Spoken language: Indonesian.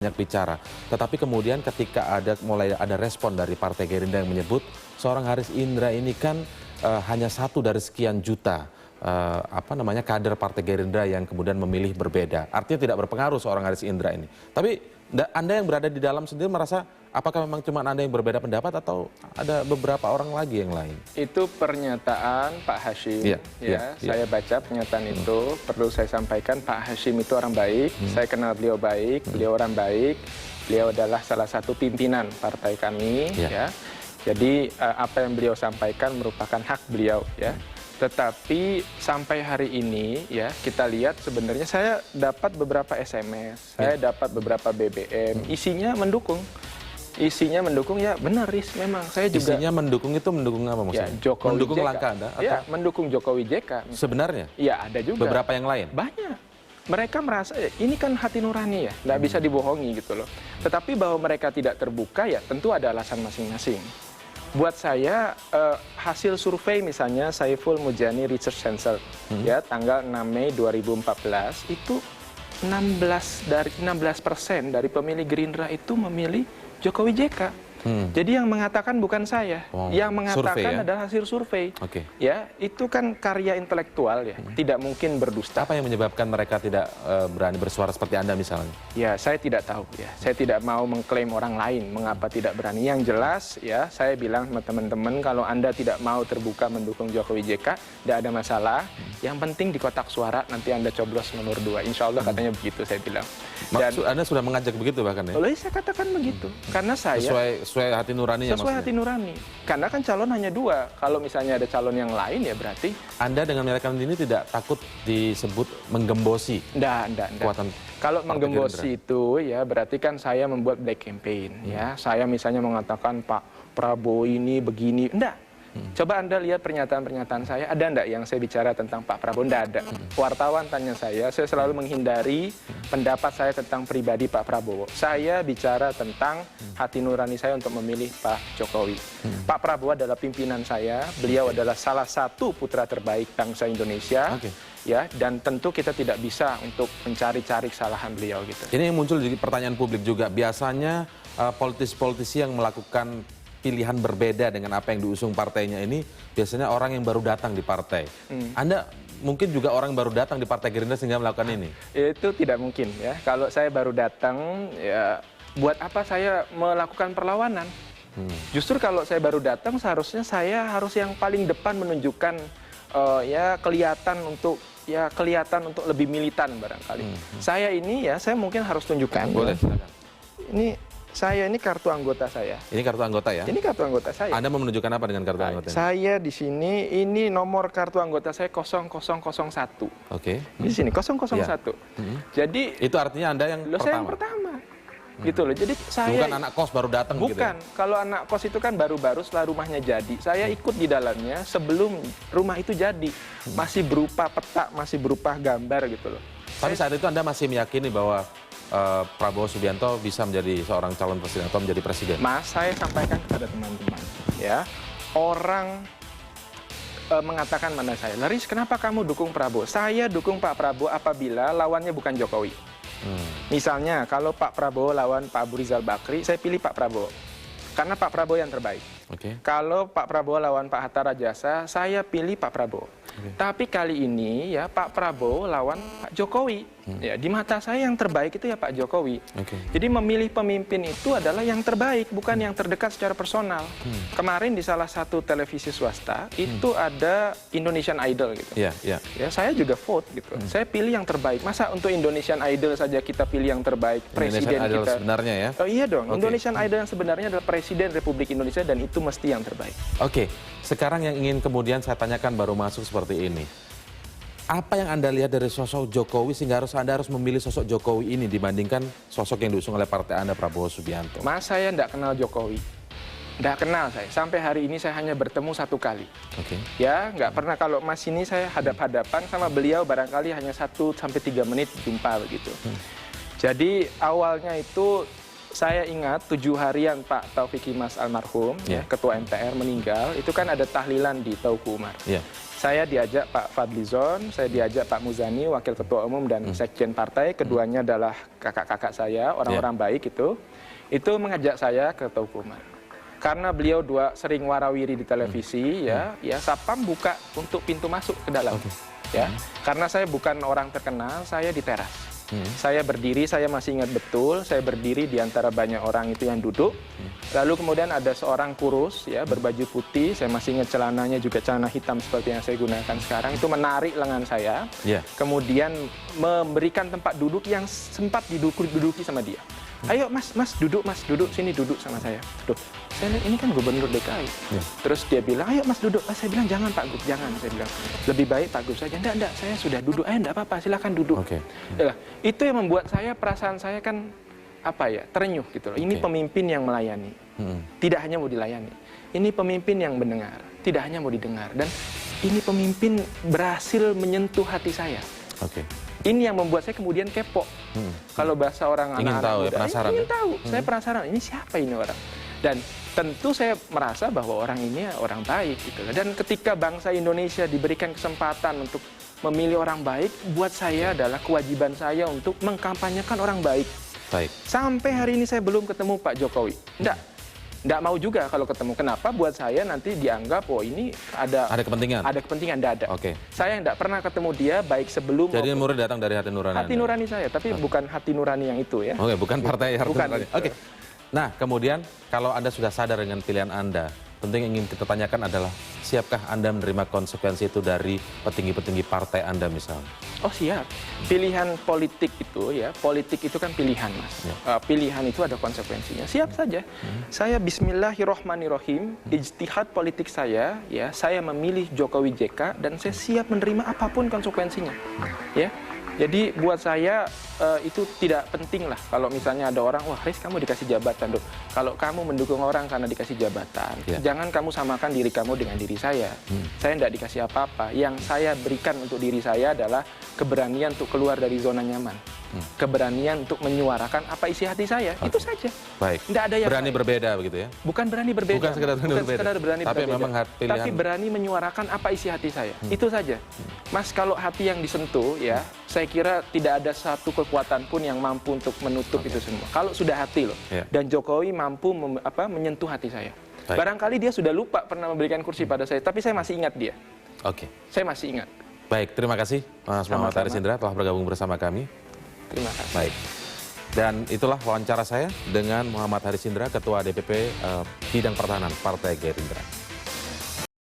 banyak bicara. Tetapi kemudian ketika mulai ada respon dari Partai Gerindra yang menyebut seorang Haris Indra ini kan hanya satu dari sekian juta kader Partai Gerindra yang kemudian memilih berbeda. Artinya tidak berpengaruh seorang Haris Indra ini. Tapi Anda yang berada di dalam sendiri merasa apakah memang cuma Anda yang berbeda pendapat atau ada beberapa orang lagi yang lain? Itu pernyataan Pak Hasyim. Saya baca pernyataan itu. Perlu saya sampaikan, Pak Hasyim itu orang baik. Saya kenal beliau baik. Beliau orang baik. Beliau adalah salah satu pimpinan partai kami. Jadi apa yang beliau sampaikan merupakan hak beliau. Tetapi sampai hari ini kita lihat sebenarnya saya dapat beberapa SMS, saya dapat beberapa BBM, isinya mendukung. Isinya mendukung, ya benar Riz, memang saya juga. Isinya mendukung itu mendukung apa maksudnya? Jokowi mendukung JK. langkah Anda? Ya, mendukung Jokowi JK. Misalnya. Sebenarnya? Iya, ada juga. Beberapa yang lain? Banyak. Mereka merasa ini kan hati nurani ya, nggak bisa dibohongi gitu loh. Tetapi bahwa mereka tidak terbuka ya tentu ada alasan masing-masing. Buat saya hasil survei misalnya Saiful Mujani Research Center tanggal 6 Mei 2014 itu 16% dari pemilih Gerindra itu memilih Jokowi JK. Jadi yang mengatakan bukan saya, yang mengatakan adalah hasil survei. Ya, itu kan karya intelektual ya, tidak mungkin berdusta. Apa yang menyebabkan mereka tidak berani bersuara seperti Anda misalnya? Ya, saya tidak tahu ya. Saya tidak mau mengklaim orang lain mengapa tidak berani. Yang jelas ya, saya bilang sama teman-teman kalau Anda tidak mau terbuka mendukung Jokowi JK, tidak ada masalah. Yang penting di kotak suara nanti Anda coblos nomor 2. Insya Allah katanya begitu saya bilang. Maksud Anda sudah mengajak begitu bahkan ya? Oleh saya katakan begitu. Karena saya sesuai hati nurani ya sesuai hati nurani. Karena kan calon hanya 2. Kalau misalnya ada calon yang lain ya berarti. Anda dengan menyatakan ini tidak takut disebut menggembosi? Enggak. Kalau menggembosi itu ya berarti kan saya membuat black campaign ya. Saya misalnya mengatakan Pak Prabowo ini begini. Enggak. Coba Anda lihat pernyataan-pernyataan saya, ada enggak yang saya bicara tentang Pak Prabowo? Enggak ada. Wartawan tanya saya selalu menghindari pendapat saya tentang pribadi Pak Prabowo. Saya bicara tentang hati nurani saya untuk memilih Pak Jokowi. Pak Prabowo adalah pimpinan saya, beliau adalah salah satu putra terbaik bangsa Indonesia. Ya, dan tentu kita tidak bisa untuk mencari-cari kesalahan beliau gitu. Ini yang muncul di pertanyaan publik juga. Biasanya politisi-politisi yang melakukan pilihan berbeda dengan apa yang diusung partainya ini biasanya orang yang baru datang di partai. Anda mungkin juga orang baru datang di Partai Gerindra sehingga melakukan ini? Itu tidak mungkin ya. Kalau saya baru datang, ya buat apa saya melakukan perlawanan? Justru kalau saya baru datang seharusnya saya harus yang paling depan menunjukkan kelihatan untuk lebih militan barangkali. Saya ini saya mungkin harus tunjukkan. Boleh, silakan. Ini kartu anggota saya. Ini kartu anggota ya? Ini kartu anggota saya. Anda mau menunjukkan apa dengan kartu anggota ini? Saya di sini, ini nomor kartu anggota saya 0001. Di sini 001. Jadi itu artinya Anda yang pertama? Saya yang pertama. Gitu loh. Jadi saya bukan anak kos baru datang gitu. Bukan. Kalau anak kos itu kan baru-baru setelah rumahnya jadi. Saya ikut di dalamnya sebelum rumah itu jadi. Masih berupa peta, masih berupa gambar gitu loh. Tapi saat itu Anda masih meyakini bahwa Prabowo Subianto bisa menjadi seorang calon presiden atau menjadi presiden? Mas, saya sampaikan kepada teman-teman, ya, orang mengatakan mana saya, Laris, kenapa kamu dukung Prabowo? Saya dukung Pak Prabowo apabila lawannya bukan Jokowi. Misalnya, kalau Pak Prabowo lawan Pak Abu Rizal Bakri, saya pilih Pak Prabowo. Karena Pak Prabowo yang terbaik. Kalau Pak Prabowo lawan Pak Hatta Rajasa, saya pilih Pak Prabowo. Tapi kali ini ya Pak Prabowo lawan Pak Jokowi. Ya, di mata saya yang terbaik itu ya Pak Jokowi. Jadi memilih pemimpin itu adalah yang terbaik, bukan yang terdekat secara personal. Kemarin di salah satu televisi swasta itu ada Indonesian Idol gitu. Ya, saya juga vote gitu. Saya pilih yang terbaik. Masa untuk Indonesian Idol saja kita pilih yang terbaik? Presiden Indonesian Idol kita sebenarnya ya? Oh iya dong. Indonesian Idol yang sebenarnya adalah Presiden Republik Indonesia dan itu mesti yang terbaik. Sekarang yang ingin kemudian saya tanyakan baru masuk seperti ini. Apa yang Anda lihat dari sosok Jokowi sehingga Anda harus memilih sosok Jokowi ini dibandingkan sosok yang diusung oleh partai Anda, Prabowo Subianto? Mas, saya tidak kenal Jokowi. Tidak kenal saya. Sampai hari ini saya hanya bertemu 1 kali. Ya, nggak pernah. Kalau Mas ini saya hadap-hadapan sama beliau barangkali hanya 1-3 menit jumpa begitu. Jadi awalnya itu saya ingat 7 harian Pak Taufik Kimas almarhum, Ketua MPR meninggal, itu kan ada tahlilan di Tauku Umar. Saya diajak Pak Fadlizon, saya diajak Pak Muzani, Wakil Ketua Umum dan Sekjen Partai. Keduanya adalah kakak-kakak saya, orang-orang baik itu. Itu mengajak saya ke Teuku Umar. Karena beliau sering warawiri di televisi, ya Sapam buka untuk pintu masuk ke dalam. Ya, karena saya bukan orang terkenal, saya di teras. Saya berdiri, saya masih ingat betul, saya berdiri di antara banyak orang itu yang duduk. Lalu kemudian ada seorang kurus, ya berbaju putih, saya masih ingat celananya juga celana hitam seperti yang saya gunakan sekarang, itu menarik lengan saya, kemudian memberikan tempat duduk yang sempat diduduki sama dia. Ayo mas duduk sini duduk sama saya. Loh, saya lihat ini kan gubernur DKI. Terus dia bilang, ayo mas duduk. Saya bilang jangan Pak Gub, jangan. Saya bilang lebih baik Pak Gub saja. Enggak, saya sudah duduk. Enggak apa-apa, silakan duduk. Ya, itu yang membuat saya, perasaan saya kan terenyuh gitu loh. Ini pemimpin yang melayani, tidak hanya mau dilayani. Ini pemimpin yang mendengar, tidak hanya mau didengar. Dan ini pemimpin berhasil menyentuh hati saya. Ini yang membuat saya kemudian kepo. Kalau bahasa orang anak-anak muda, penasaran, ingin tahu. Saya penasaran, ini siapa ini orang? Dan tentu saya merasa bahwa orang ini orang baik gitu. Dan ketika bangsa Indonesia diberikan kesempatan untuk memilih orang baik, buat saya adalah kewajiban saya untuk mengkampanyekan orang baik. Sampai hari ini saya belum ketemu Pak Jokowi. Nggak mau juga kalau ketemu. Kenapa? Buat saya nanti dianggap, oh ini ada kepentingan. Ada kepentingan, nggak ada. Saya nggak pernah ketemu dia, baik sebelum... Jadi murid datang dari hati nurani. Hati nurani saya, tapi bukan hati nurani yang itu ya. Bukan partai hati nurani. Oke. Nah, kemudian kalau Anda sudah sadar dengan pilihan Anda, tentu yang ingin kita tanyakan adalah, siapkah Anda menerima konsekuensi itu dari petinggi-petinggi partai Anda misalnya? Oh siap. Pilihan politik itu politik itu kan pilihan mas. Pilihan itu ada konsekuensinya. Siap saja. Saya bismillahirrohmanirrohim, ijtihad politik saya, saya memilih Jokowi JK dan saya siap menerima apapun konsekuensinya. Ya. Jadi buat saya itu tidak penting lah kalau misalnya ada orang, wah Riz kamu dikasih jabatan dong. Kalau kamu mendukung orang karena dikasih jabatan, jangan kamu samakan diri kamu dengan diri saya. Saya tidak dikasih apa-apa. Yang saya berikan untuk diri saya adalah keberanian untuk keluar dari zona nyaman. Keberanian untuk menyuarakan apa isi hati saya. Itu saja. Baik. Nggak ada yang berani berbeda begitu ya? Bukan berani berbeda. Bukan sekedar berani tapi berbeda. Memang pilihan... Tapi berani menyuarakan apa isi hati saya. Itu saja. Mas, kalau hati yang disentuh saya kira tidak ada satu kekuatan pun yang mampu untuk menutup itu semua. Kalau sudah hati loh. Dan Jokowi mampu menyentuh hati saya. Barangkali dia sudah lupa pernah memberikan kursi pada saya, tapi saya masih ingat dia. Saya masih ingat. Baik, terima kasih Mas Muhammad Haris Indra telah bergabung bersama kami. Terima kasih. Baik. Dan itulah wawancara saya dengan Muhammad Haris Indra, Ketua DPP Bidang Pertahanan Partai Gerindra.